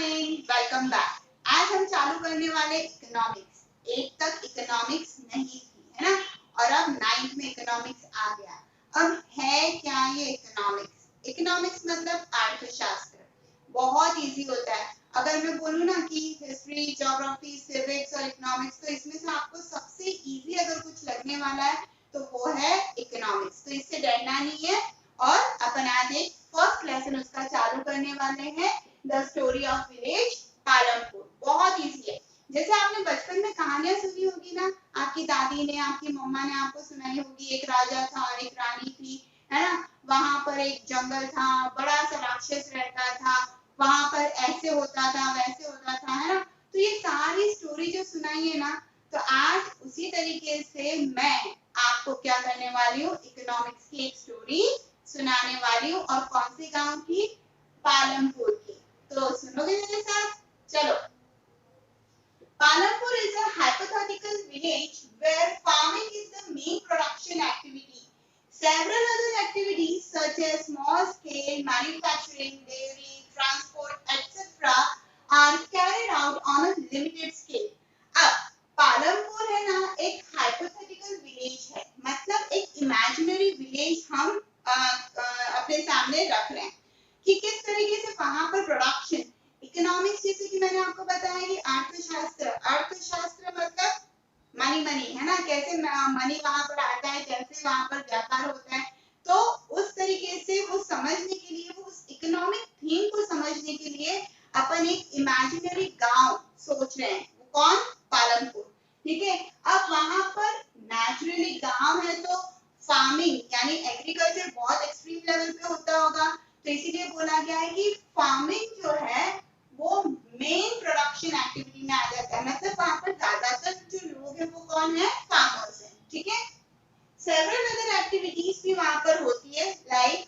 Morning, welcome back. आज हम चालू करने वाले इकोनॉमिक्स। 8 तक इकोनॉमिक्स नहीं थी, है ना, और अब 9th में इकोनॉमिक्स आ गया। अब है क्या ये इकोनॉमिक्स? इकोनॉमिक्स मतलब अर्थशास्त्र। बहुत इजी होता है। अगर मैं बोलूँ ना कि हिस्ट्री, ज्योग्राफी, सिविक्स और इकोनॉमिक्स, तो इसमें से आपको सबसे इजी अगर कुछ लगने वाला है तो वो है इकोनॉमिक्स। तो इससे डरना नहीं है। और अपन आज एक फर्स्ट लेसन उसका चालू करने वाले हैं, the story of village Palampur. बहुत इजी है। जैसे आपने बचपन में कहानियां सुनी होगी ना, आपकी दादी ने, आपकी मम्मा ने आपको सुनाई होगी। एक राजा था, एक रानी थी, है ना, वहां पर एक जंगल था, बड़ा सा राक्षस रहता था, वहां पर ऐसे होता था, वैसे होता था, है ना। तो ये सारी स्टोरी जो सुनाई है ना, तो आज उसी तरीके से मैं आपको क्या करने वाली हूँ, इकोनॉमिक्स की एक स्टोरी सुनाने वाली हूँ। और कौन से गांव की? पालमपुर की। तो सुनोगे मेरे साथ? चलो। Palampur is a hypothetical village where farming is the main production activity. Several other activities such as small scale manufacturing, dairy, transport, etc. are carried out on a limited scale. अब पालमपुर है ना, एक हाइपोथेटिकल विलेज है, मतलब एक imaginary village हम अपने सामने रख रहे हैं कि किस तरीके से वहां पर प्रोडक्शन, इकोनॉमिक्स, जैसे कि मैंने आपको बताया कि अर्थशास्त्र, अर्थशास्त्र मतलब मनी मनी, है ना, कैसे मनी वहां पर आता है, कैसे वहां पर व्यापार होता है। तो उस तरीके से वो समझने के लिए, वो उस इकोनॉमिक थीम को समझने के लिए अपन एक इमेजिनरी गांव सोच रहे हैं। वो कौन? पालमपुर। ठीक है। अब वहां पर नेचुरली गांव है तो फार्मिंग यानी एग्रीकल्चर बहुत एक्सट्रीम लेवल पे होता होगा, तो इसीलिए बोला गया है कि फार्मिंग जो है वो मेन प्रोडक्शन एक्टिविटी में आ जाता है। मतलब वहां पर ज्यादातर जो लोग हैं वो कौन है? फार्मर्स हैं। ठीक है। सेवरल अदर एक्टिविटीज भी वहां पर होती है, like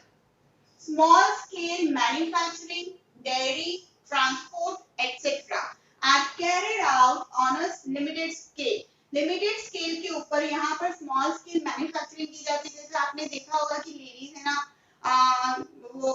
small scale manufacturing, dairy, transport etcetera are carried out on a limited scale. Limited scale के ऊपर यहाँ पर स्मॉल स्केल मैन्युफैक्चरिंग की जाती है। जैसे आपने देखा होगा कि लेडीज है ना, वो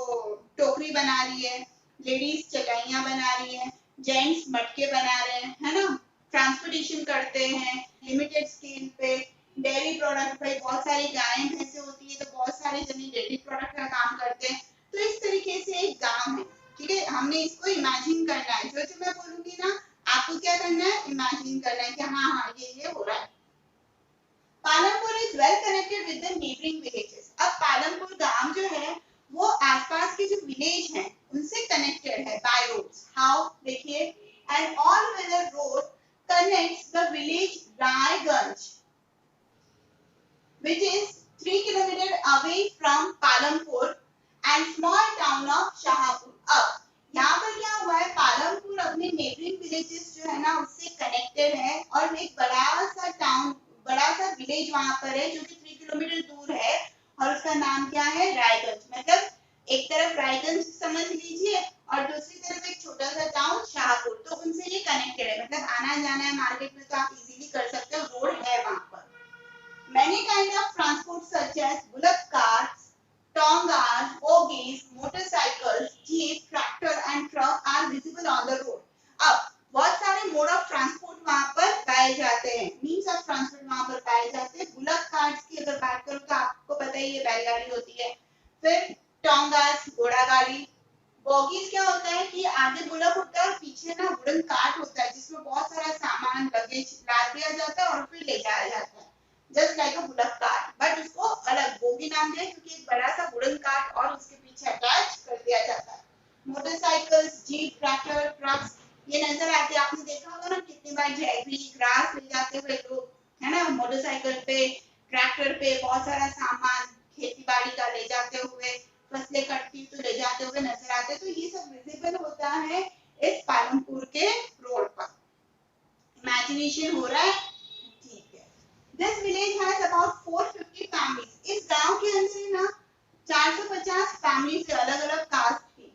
टोकरी बना रही है, लेडीज चटाइयां बना रही है, जेंट्स मटके बना रहे हैं, है ना, ट्रांसपोर्टेशन करते हैं लिमिटेड स्केल पे। डेयरी प्रोडक्ट पे बहुत सारी गायें भैंसे होती है, तो बहुत सारे जने डेयरी प्रोडक्ट का काम करते हैं। तो इस तरीके से एक गांव है। ठीक है। हमने इसको इमेजिन करना है। जो जो मैं बोलूंगी ना, आपको क्या करना है? इमेजिन करना है कि हाँ हाँ ये हो रहा है। Palampur is well connected with the neighbouring villages. अब पालमपुर गांव जो है वो आसपास के जो विलेज हैं उनसे कनेक्टेड है बाय रोड्स। हाउ? देखिए, an all weather road connects the village Raiganj which is 3 kilometers away from Palampur and small town of Shahapur. अब यहाँ पर क्या हुआ है, पालमपुर अपने नेबरिंग विलेजेस जो है ना उससे कनेक्टेड है, और एक बड़ा सा टाउन, बड़ा सा विलेज वहां पर है जो कि 3 किलोमीटर दूर है, और उसका नाम क्या है? रायगंज। मतलब एक तरफ रायगंज समझ लीजिए और दूसरी तरफ एक छोटा सा टाउन शाहपुर। तो उनसे ये कनेक्टेड है, मतलब आना जाना है मार्केट में तो आप इजीली कर सकते हो, रोड है वहां पर। Many kind of transport such as bullock carts, tongas, bogies, motorcycles, jeep, tractor and truck are visible on the road. अब बहुत सारे मोड ऑफ ट्रांसपोर्ट वहां पर पाए जाते हैं, मीन्स ऑफ ट्रांसपोर्ट वहां पर पाए जाते हैं। बुलक कार्ट्स की अगर बात करूं तो आपको पता ही है बैलगाड़ी होती है। फिर टोंगास, घोड़ा गाड़ी। बोगीज क्या होता है कि आगे बुलक होता है और पीछे ना वुडन कार्ट होता है जिसमें बहुत सारा सामान लगेज लाद दिया जाता है और फिर ले जाया जाता है, just like a bullock cart, but उसको अलग बोगी नाम दिया क्योंकि एक बड़ा सा वुडन कार्ट और उसके पीछे अटैच कर दिया जाता है। मोटरसाइकिल्स, जीप, ट्रैक्टर, ट्रक्स ये नजर आते हैं। आपने देखा होगा ना कितनी बार जैगरी ग्रास ले जाते हुए लोग, है ना, मोटरसाइकिल पे, ट्रैक्टर पे बहुत सारा सामान खेती बाड़ी का ले जाते हुए, फसलें कटती तो ले जाते हुए नजर आते। तो ये सब विजिबल होता है इस पालमपुर के रोड पर। इमेजिनेशन हो रहा है? ठीक है। This village has about 450 families. इस गांव के अंदर ना 450 फैमिलीज अलग अलग कास्ट थी।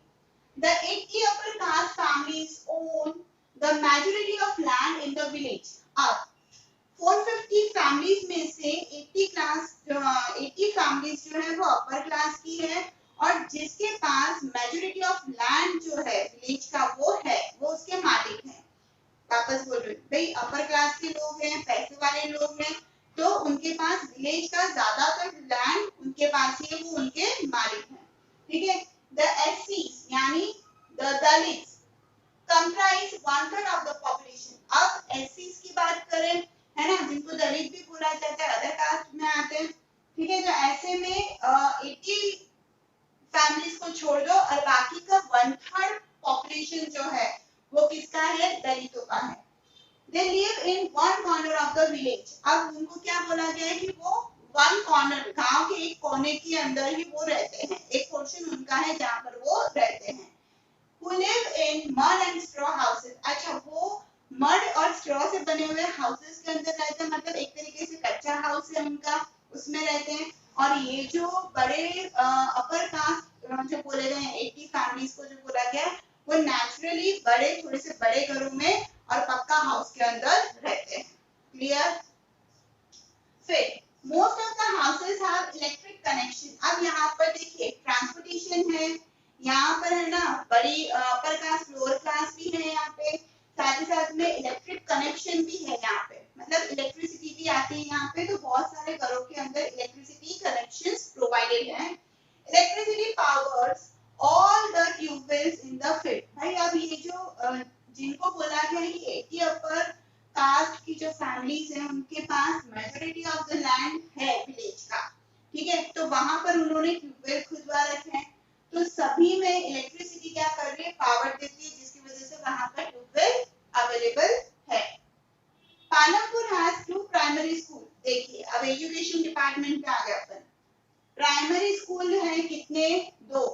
The 80 upper caste families own the majority of land in the village. अब 450 फैमिलीज में से 80 फैमिलीज जो है वो अपर क्लास की है, और जिसके पास मेजोरिटी ऑफ लैंड जो है विलेज का वो है, भाई अपर क्लास के लोग हैं, पैसे वाले लोग हैं, तो उनके पास विलेज का ज्यादातर लैंड उनके पास ही है, वो उनके मालिक हैं। ठीक है। द एससीज यानी the Dalits comprise 1/3 of the population. अब एससीज की बात करें, है ना, जिनको दलित भी बोला जाता है, अदर कास्ट में आते हैं। ठीक है, तो ऐसे में 80 फैमिलीज को छोड़ दो और बाकी का 1/3 पॉपुलेशन जो है वो किसका है, दलितों का है। They live in one corner of the village। अब उनको क्या बोला गया है कि वो वन कॉर्नर, गांव के एक कोने के अंदर ही वो रहते हैं, एक पोर्शन उनका है जहां पर वो रहते हैं। Who live in mud and straw houses। अच्छा, वो मड और स्ट्रॉ से बने हुए हाउसेस के अंदर रहते हैं, मतलब एक तरीके से कच्चा हाउस है उनका, उसमें रहते हैं। और ये जो बड़े अपर कास्ट जो बोले गए हैं 80 फैमिलीज को जो बोला गया है, वो नेचुरली बड़े, थोड़े से बड़े घरों में और पक्का हाउस के अंदर रहते हैं। क्लियर। फिर most of the houses have electric connection. अब यहाँ पर देखिए ट्रांसपोर्टेशन है, यहाँ पर है ना, बड़ी अपर क्लास लोअर क्लास भी है यहाँ पे, साथ ही साथ में इलेक्ट्रिक कनेक्शन भी है यहाँ पे, मतलब इलेक्ट्रिसिटी भी आती है यहाँ पे। तो बहुत सारे घरों के अंदर इलेक्ट्रिसिटी कनेक्शंस प्रोवाइडेड हैं। Electricity powers all the tube wells in the field. भाई अब ये जो जिनको बोला गया है कि 80 अपर कास्ट की जो फैमिलीज हैं उनके पास मेजॉरिटी ऑफ द लैंड है विलेज का, ठीक है, तो वहां पर उन्होंने ट्यूबवेल खुदवा रखे हैं। तो सभी में इलेक्ट्रिसिटी क्या कर रही है, पावर देती है, जिसकी वजह से वहां पर ट्यूबवेल अवेलेबल है। Palampur has 2 primary school. देखिए अब एजुकेशन डिपार्टमेंट पे आ गया अपन। प्राइमरी स्कूल है कितने, 2।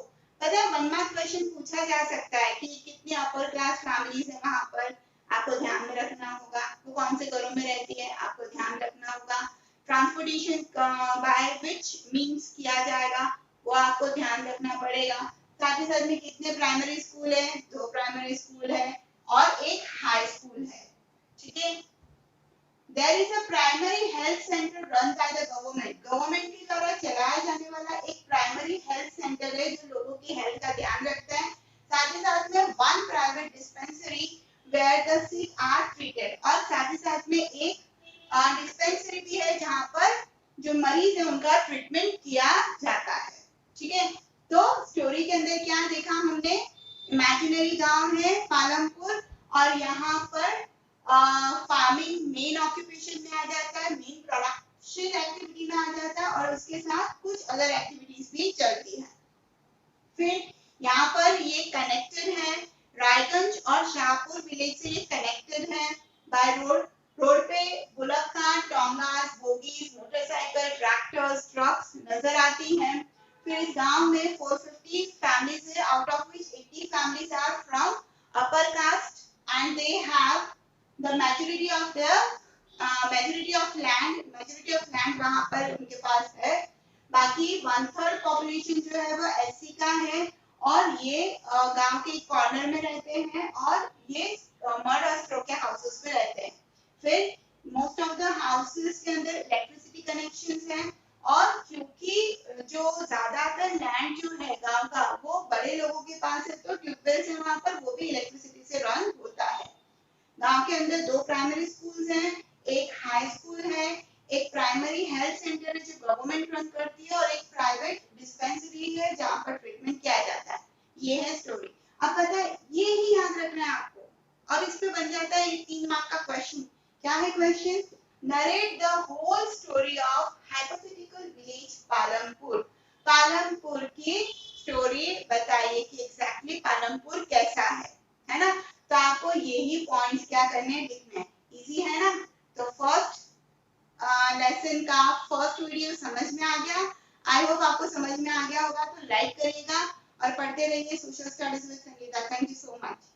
पता है 1 मार्क क्वेश्चन पूछा जा सकता है कि कितनी अपर क्लास फैमिलीज है वहां पर, आपको ध्यान में रखना होगा। वो कौन से घरों में रहती है आपको ध्यान रखना होगा। ट्रांसपोर्टेशन बाय विच मींस किया जाएगा वो आपको ध्यान रखना पड़ेगा। साथ ही साथ में कितने प्राइमरी स्कूल है, 2 प्राइमरी स्कूल है और एक हाई स्कूल है। ठीक है। There is a primary health center run by the government। Government के द्वारा चलाया जाने वाला एक प्राइमरी हेल्थ सेंटर है जो लोगों की हेल्थ का ध्यान रखता है। साथ ही साथ में 1 private dispensary where the sick are treated। और साथ ही साथ में एक डिस्पेंसरी भी है जहां पर जो मरीज है उनका ट्रीटमेंट किया जाता है। ठीक है, तो स्टोरी के अंदर क्या देखा हमने, इमेजिनरी गांव है पालमपुर और यहाँ पर फार्मिंग मेन ऑक्यूपेशन में आ जाता है, मेन प्रोडक्शन एक्टिविटी में आ जाता है और उसके साथ कुछ अदर एक्टिविटीज भी चलती है। फिर यहाँ पर ये कनेक्टेड है, रायगंज और शाहपुर विलेज से ये कनेक्टेड है बाय रोड। रोड पे bullock cart, tongas, bogies, motorcycle, tractors, trucks नजर आती हैं। फिर इस गांव में 450 फैमिलीज है, out of which 80 families are from upper caste and they have the majority of land वहां पर उनके पास है। बाकी 1/3 पॉपुलेशन जो है वो एससी का है और ये गांव के कॉर्नर में रहते हैं और ये मड और स्ट्रो के हाउसेस में रहते हैं। फिर मोस्ट ऑफ द हाउसेस के अंदर इलेक्ट्रिसिटी कनेक्शंस हैं और क्योंकि जो ज्यादातर लैंड जो है गांव का वो बड़े लोगों के पास है तो ट्यूबवेल से वहां पर वो भी इलेक्ट्रिसिटी से रन होता है। गांव के अंदर 2 प्राइमरी स्कूल्स हैं, एक हाई स्कूल है, एक प्राइमरी हेल्थ सेंटर है जो गवर्नमेंट रन करती है और एक प्राइवेट डिस्पेंसरी है जहां पर ट्रीटमेंट किया जाता है। ये है स्टोरी। अब पता है ये ही याद रखना है आपको और इस पे बन जाता है 3 मार्क का क्वेश्चन। क्या है question, narrate the whole story of hypothetical village Palampur. Palampur की स्टोरी बताइए कि एग्जैक्टली पालमपुर कैसा है ना। तो आपको यही पॉइंट्स क्या करने हैं, लिखने हैं। इजी है ना। तो फर्स्ट लेसन का फर्स्ट वीडियो समझ में आ गया। आई होप आपको समझ में आ गया होगा। तो लाइक करिएगा और पढ़ते रहिए social studies with Sangeeta. Thank you so much.